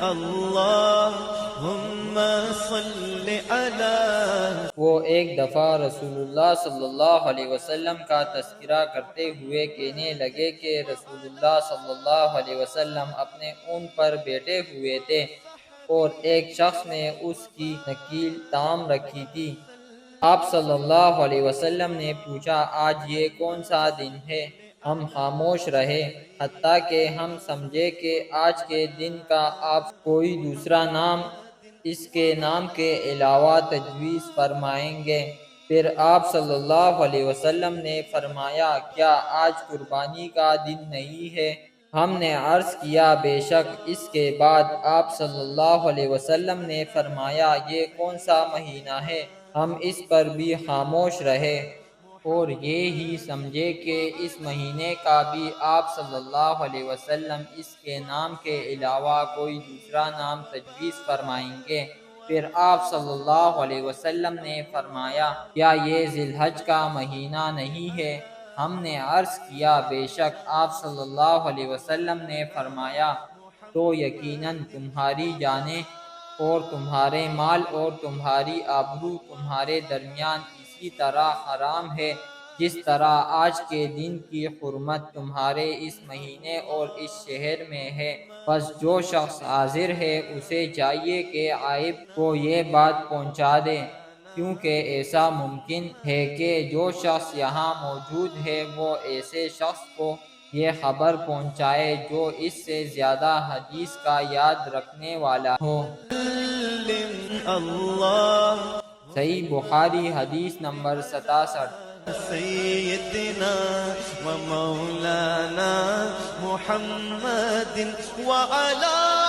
اللہم صل علی۔ وہ ایک دفعہ رسول اللہ صلی اللہ علیہ وسلم کا تذکرہ کرتے ہوئے کہنے لگے کہ رسول اللہ صلی اللہ علیہ وسلم اپنے اونٹ پر بیٹھے ہوئے تھے اور ایک شخص نے اس کی نکیل تام رکھی تھی۔ آپ صلی اللہ علیہ وسلم نے پوچھا، آج یہ کون سا دن ہے؟ ہم خاموش رہے حتیٰ کہ ہم سمجھے کہ آج کے دن کا آپ کوئی دوسرا نام اس کے نام کے علاوہ تجویز فرمائیں گے۔ پھر آپ صلی اللہ علیہ وسلم نے فرمایا، کیا آج قربانی کا دن نہیں ہے؟ ہم نے عرض کیا، بے شک۔ اس کے بعد آپ صلی اللہ علیہ وسلم نے فرمایا، یہ کون سا مہینہ ہے؟ ہم اس پر بھی خاموش رہے اور یہ ہی سمجھے کہ اس مہینے کا بھی آپ صلی اللہ علیہ وسلم اس کے نام کے علاوہ کوئی دوسرا نام تجویز فرمائیں گے۔ پھر آپ صلی اللہ علیہ وسلم نے فرمایا، کیا یہ ذی الحج کا مہینہ نہیں ہے؟ ہم نے عرض کیا، بے شک۔ آپ صلی اللہ علیہ وسلم نے فرمایا، تو یقیناً تمہاری جانیں اور تمہارے مال اور تمہاری آبرو تمہارے درمیان اسی طرح حرام ہے جس طرح آج کے دن کی حرمت تمہارے اس مہینے اور اس شہر میں ہے۔ پس جو شخص حاضر ہے اسے چاہیے کہ عائب کو یہ بات پہنچا دے، کیونکہ ایسا ممکن ہے کہ جو شخص یہاں موجود ہے وہ ایسے شخص کو یہ خبر پہنچائے جو اس سے زیادہ حدیث کا یاد رکھنے والا ہو۔ صحیح بخاری حدیث نمبر 67۔ سیدنا و مولانا محمد وعلی